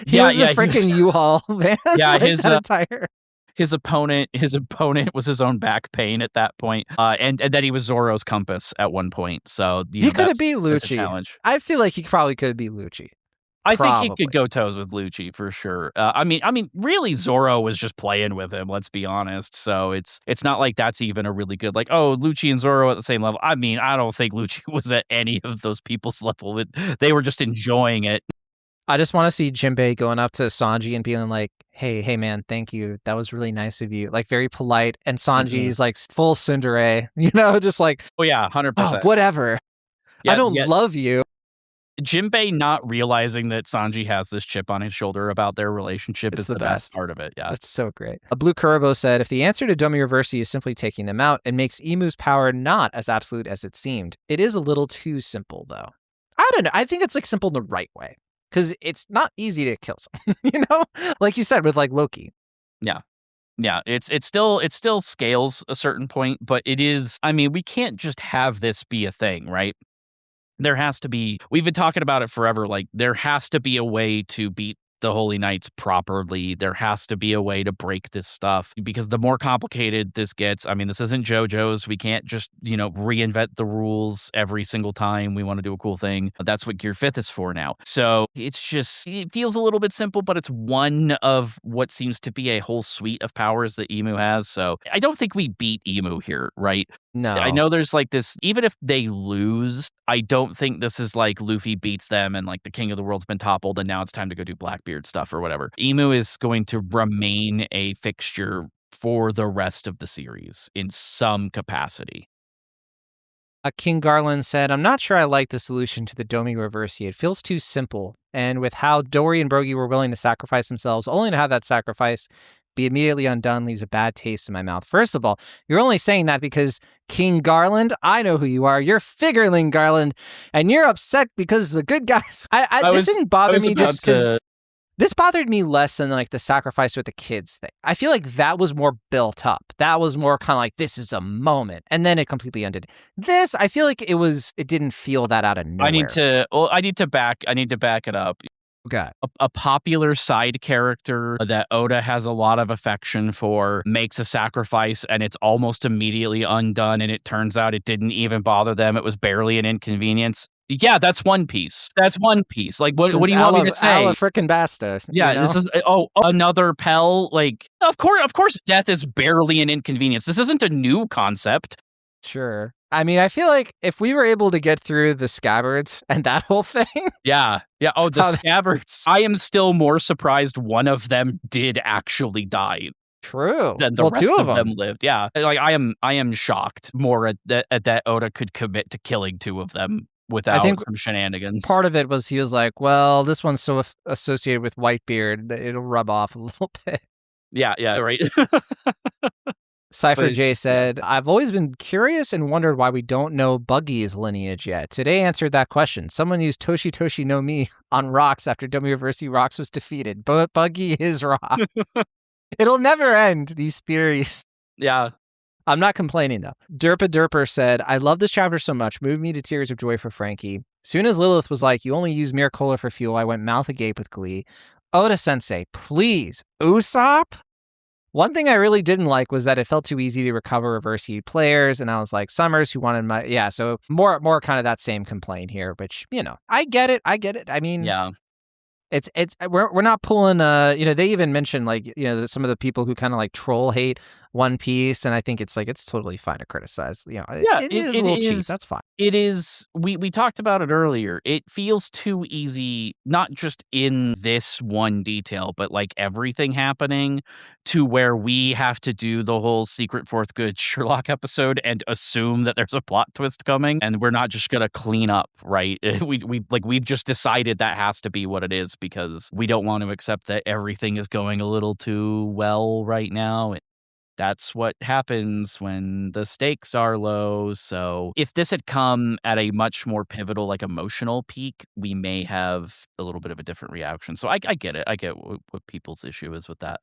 He was a freaking U-Haul, man. Yeah, like his opponent was his own back pain at that point, and then he was Zoro's compass at one point. So he could have beat Lucci. Challenge. I feel like he probably could have beat Lucci. I think he could go toes with Lucci for sure. I mean, really, Zoro was just playing with him. Let's be honest. So it's not like that's even a really good, like, oh, Lucci and Zoro at the same level. I mean, I don't think Lucci was at any of those people's level. They were just enjoying it. I just want to see Jinbei going up to Sanji and being like, hey, man, thank you. That was really nice of you. Like, very polite. And Sanji's like full tsundere, just like, oh, yeah, 100%. Oh, whatever. Yeah, I don't love you. Jinbei not realizing that Sanji has this chip on his shoulder about their relationship is the best part of it. Yeah, it's so great. A Blue Kuribo said, if the answer to Domi Reverse is simply taking them out, it makes Imu's power not as absolute as it seemed. It is a little too simple, though. I don't know. I think it's like simple in the right way. Because it's not easy to kill someone, like you said with like Loki. Yeah, it's still scales a certain point, but it is. I mean, we can't just have this be a thing, right? There has to be. We've been talking about it forever. Like, there has to be a way to beat the Holy Knights properly. There has to be a way to break this stuff, because the more complicated this gets, I mean, this isn't JoJo's. We can't just, reinvent the rules every single time we want to do a cool thing. That's what Gear 5th is for now. So it feels a little bit simple, but it's one of what seems to be a whole suite of powers that Imu has. So I don't think we beat Imu here, right? No. I know there's like this, even if they lose, I don't think this is like Luffy beats them and like the king of the world's been toppled and now it's time to go do Blackbeard stuff or whatever. Imu is going to remain a fixture for the rest of the series in some capacity. King Garland said, I'm not sure I like the solution to the Domi Reverse. It feels too simple. And with how Dory and Brogy were willing to sacrifice themselves, only to have that sacrifice be immediately undone leaves a bad taste in my mouth. First of all, you're only saying that because King Garland, I know who you are. You're Figurling Garland, and you're upset because the good guys. This didn't bother me just because this bothered me less than like the sacrifice with the kids thing. I feel like that was more built up. That was more kind of like, this is a moment, and then it completely ended. This, I feel like it didn't feel that out of nowhere. I need to back it up. Okay. A popular side character that Oda has a lot of affection for makes a sacrifice and it's almost immediately undone, and it turns out it didn't even bother them. It was barely an inconvenience. Yeah, that's One Piece. Like, what do you want me to say? Alla frickin' basta. Yeah, this is another Pell. Like, of course, death is barely an inconvenience. This isn't a new concept. Sure. I mean, I feel like if we were able to get through the scabbards and that whole thing. Yeah. Oh, the scabbards. I am still more surprised one of them did actually die. True. Than the rest of them lived. Yeah. Like, I am shocked more at that Oda could commit to killing two of them without some shenanigans. Part of it was he was like, well, this one's so associated with Whitebeard that it'll rub off a little bit. Yeah, right. Cypher But J it's said, I've always been curious and wondered why we don't know Buggy's lineage yet. Today answered that question. Someone used Toshi Toshi no Mi on Rocks after Domi Reverse Rocks was defeated. But Buggy is Rock. It'll never end, these theories. Yeah. I'm not complaining, though. Derpa Derper said, I love this chapter so much. Moved me to tears of joy for Franky. Soon as Lilith was like, you only use mere cola for fuel, I went mouth agape with glee. Oda-sensei, please, Usopp? One thing I really didn't like was that it felt too easy to recover reverse heat players, and I was like, Summers, who wanted my... Yeah, so more kind of that same complaint here, which, I get it. I mean... Yeah. We're not pulling they even mentioned like some of the people who kind of like troll hate One Piece, and I think it's totally fine to criticize. It is a little cheap. That's fine. It is. We talked about it earlier. It feels too easy, not just in this one detail, but like everything happening, to where we have to do the whole secret fourth good Sherlock episode and assume that there's a plot twist coming, and we're not just gonna clean up, right? We've just decided that has to be what it is because we don't want to accept that everything is going a little too well right now. That's what happens when the stakes are low. So if this had come at a much more pivotal, like emotional peak, we may have a little bit of a different reaction. So I get it. I get what people's issue is with that.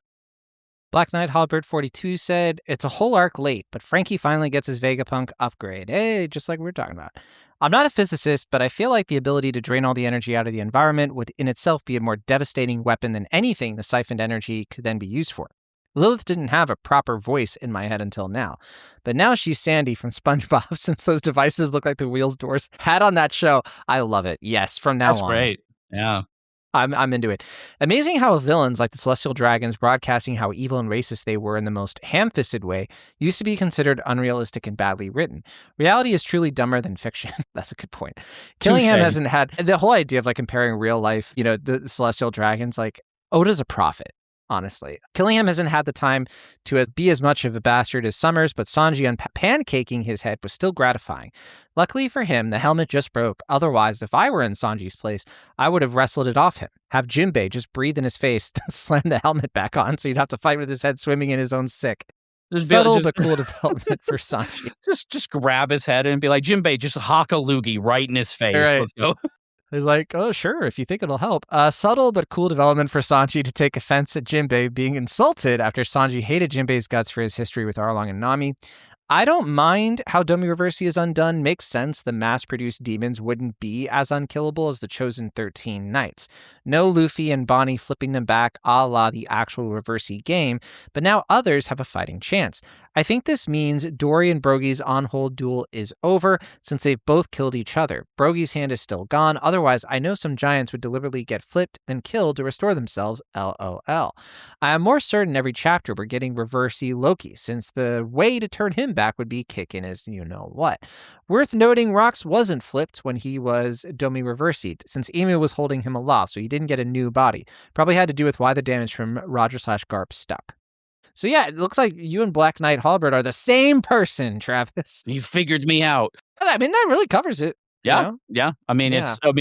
Black Knight Halbert 42 said, it's a whole arc late, but Franky finally gets his Vegapunk upgrade. Hey, just like we were talking about. I'm not a physicist, but I feel like the ability to drain all the energy out of the environment would in itself be a more devastating weapon than anything the siphoned energy could then be used for. Lilith didn't have a proper voice in my head until now, but now she's Sandy from SpongeBob since those devices look like the wheels doors had on that show. I love it. Yes, from now on. That's great. Yeah. I'm into it. Amazing how villains like the Celestial Dragons broadcasting how evil and racist they were in the most ham-fisted way used to be considered unrealistic and badly written. Reality is truly dumber than fiction. That's a good point. Killingham hasn't had the whole idea of like comparing real life, the Celestial Dragons, like Oda's a prophet. Honestly, Killingham hasn't had the time to be as much of a bastard as Summers, but Sanji pancaking his head was still gratifying. Luckily for him, the helmet just broke. Otherwise, if I were in Sanji's place, I would have wrestled it off him. Have Jinbe just breathe in his face, then slam the helmet back on, so he'd have to fight with his head swimming in his own sick. Subtle but cool development for Sanji. Just grab his head and be like, Jinbe, just hock a loogie right in his face. Right. Let's go. He's like, oh, sure, if you think it'll help. Subtle but cool development for Sanji to take offense at Jinbe being insulted after Sanji hated Jinbe's guts for his history with Arlong and Nami. I don't mind how Domi Reverse is undone. Makes sense the mass-produced demons wouldn't be as unkillable as the chosen 13 knights. No Luffy and Bonnie flipping them back a la the actual Reverse game, but now others have a fighting chance. I think this means Dory and Brogy's on-hold duel is over since they've both killed each other. Brogy's hand is still gone. Otherwise, I know some giants would deliberately get flipped and killed to restore themselves, LOL. I am more certain every chapter we're getting Reverse Loki, since the way to turn him back would be kicking his you-know-what. Worth noting, Rocks wasn't flipped when he was Domi Reversi'd, since Emu was holding him aloft, so he didn't get a new body. Probably had to do with why the damage from Roger/Garp stuck. So yeah, it looks like you and Black Knight Halbert are the same person, Travis. You figured me out. I mean, that really covers it. Yeah, yeah. I mean,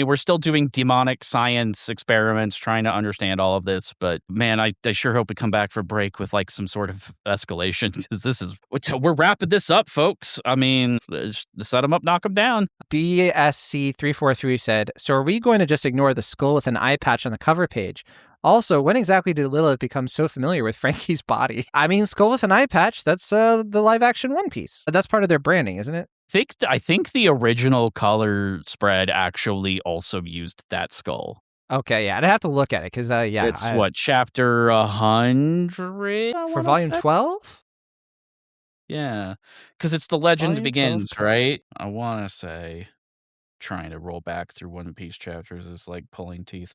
we're still doing demonic science experiments, trying to understand all of this. But man, I sure hope we come back for break with like some sort of escalation, because we're wrapping this up, folks. I mean, set them up, knock them down. BSC343 said, so are we going to just ignore the skull with an eye patch on the cover page? Also, when exactly did Lilith become so familiar with Franky's body? I mean, skull with an eye patch, that's the live-action One Piece. That's part of their branding, isn't it? I think the original color spread actually also used that skull. Okay, yeah, I'd have to look at it, because, It's chapter 100? For volume 12? Yeah, because it's the legend Volume begins, 12. right? I want to say trying to roll back through One Piece chapters is like pulling teeth.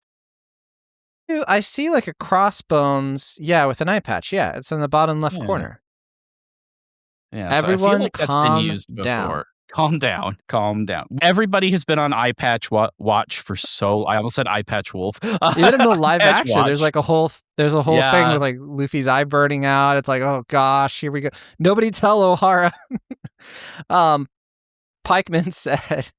I see like a crossbones, with an eye patch. Yeah, it's in the bottom left corner. Yeah, everyone, so I feel like that's been used before. Down. Calm down. Everybody has been on eye patch watch for I almost said eye patch wolf. Even in the live action, watch. There's a whole thing with like Luffy's eye burning out. It's like, oh gosh, here we go. Nobody tell O'Hara. Pikeman said,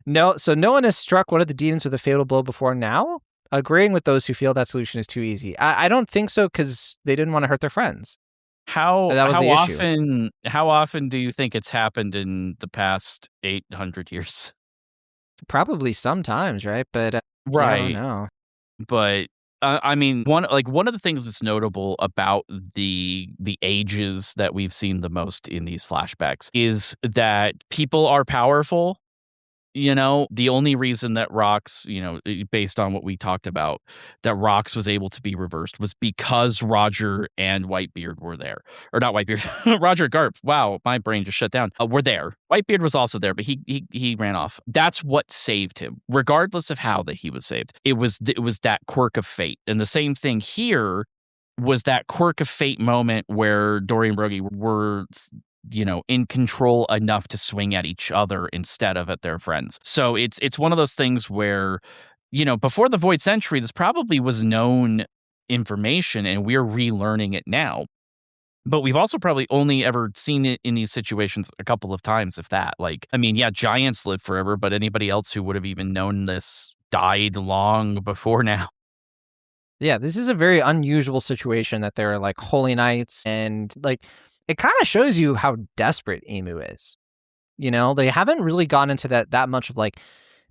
no. So no one has struck one of the demons with a fatal blow before now. Agreeing with those who feel that solution is too easy. I don't think so, because they didn't want to hurt their friends. That was the issue. How often do you think it's happened in the past 800 years? Probably sometimes, right? But yeah, I don't Right. know. But I mean, one of the things that's notable about the ages that we've seen the most in these flashbacks is that people are powerful. You know, the only reason that Rox, based on what we talked about, that Rox was able to be reversed was because Roger and Whitebeard were there. Or not Whitebeard, Roger Garp. Wow, my brain just shut down. Were there. Whitebeard was also there, but he ran off. That's what saved him, regardless of how that he was saved. It was that quirk of fate. And the same thing here was that quirk of fate moment where Dory and Broggy were in control enough to swing at each other instead of at their friends. So it's one of those things where, before the Void Century, this probably was known information and we're relearning it now. But we've also probably only ever seen it in these situations a couple of times, if that. Giants live forever, but anybody else who would have even known this died long before now. Yeah, this is a very unusual situation that there are like holy knights and it kind of shows you how desperate Emu is. They haven't really gone into that much of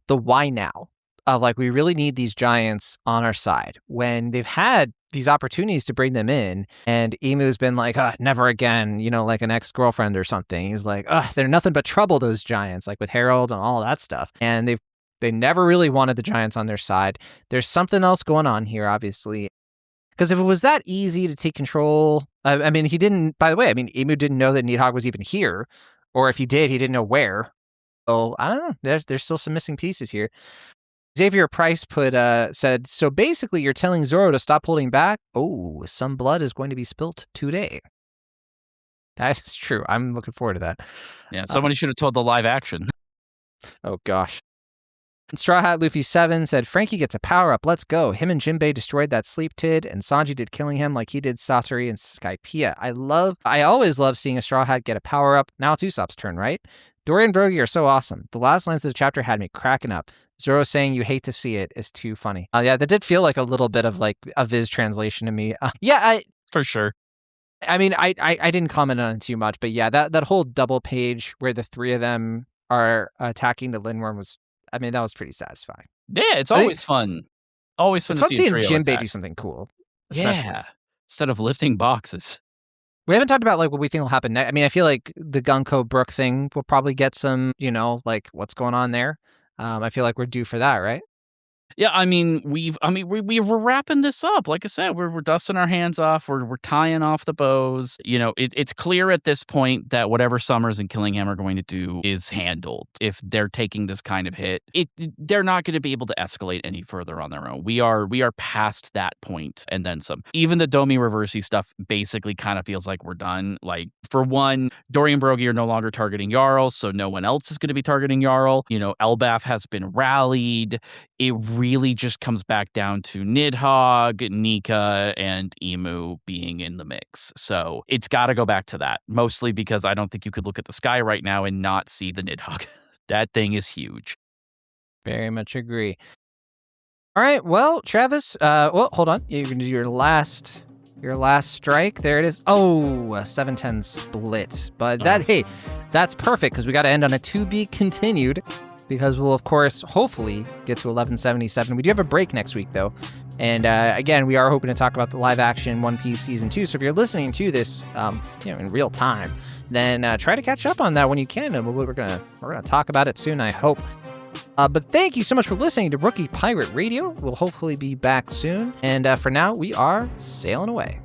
the why now of we really need these giants on our side when they've had these opportunities to bring them in. And Emu's been like, never again, like an ex-girlfriend or something. He's like, they're nothing but trouble, those giants, with Harold and all that stuff. And they never really wanted the giants on their side. There's something else going on here, obviously. Because if it was that easy to take control, he didn't, by the way, Emu didn't know that Nidhöggr was even here. Or if he did, he didn't know where. So, I don't know. There's still some missing pieces here. Xavier Price said, so basically you're telling Zoro to stop holding back? Oh, some blood is going to be spilt today. That is true. I'm looking forward to that. Yeah, somebody should have told the live action. Oh, gosh. Straw Hat Luffy 7 said, Franky gets a power-up, let's go. Him and Jinbe destroyed that sleep tid, and Sanji did killing him like he did Satori and Skypiea. I always love seeing a Straw Hat get a power-up. Now it's Usopp's turn, right? Dory and Broggy are so awesome. The last lines of the chapter had me cracking up. Zoro saying you hate to see it is too funny. Yeah, that did feel like a little bit of a Viz translation to me. For sure. I didn't comment on it too much, but yeah, that whole double page where the three of them are attacking the Lindworm was, that was pretty satisfying. Yeah, it's always fun. Always fun to see a trio seeing Jinbe attack. do something cool. Yeah, instead of lifting boxes. We haven't talked about what we think will happen next. I feel like the Gunko Brook thing will probably get some, what's going on there. I feel like we're due for that, right? Yeah, we're wrapping this up. Like I said, we're dusting our hands off. We're tying off the bows. It's clear at this point that whatever Summers and Killingham are going to do is handled. If they're taking this kind of hit, they're not going to be able to escalate any further on their own. We are past that point and then some. Even the Domi Reverse stuff basically kind of feels like we're done. For one, Dory and Broggy are no longer targeting Jarl, so no one else is going to be targeting Jarl. Elbaf has been rallied. It really just comes back down to Nidhöggr, Nika, and Emu being in the mix. So it's got to go back to that, mostly because I don't think you could look at the sky right now and not see the Nidhöggr. That thing is huge. Very much agree. All right, well, Travis, hold on. You're going to do your last strike. There it is. Oh, a 7-10 split. But that's perfect because we got to end on a to be continued. Because we'll, of course, hopefully get to 1177. We do have a break next week, though. And again, we are hoping to talk about the live action One Piece Season 2. So if you're listening to this in real time, then try to catch up on that when you can. And we're gonna talk about it soon, I hope. But thank you so much for listening to Rookie Pirate Radio. We'll hopefully be back soon. And for now, we are sailing away.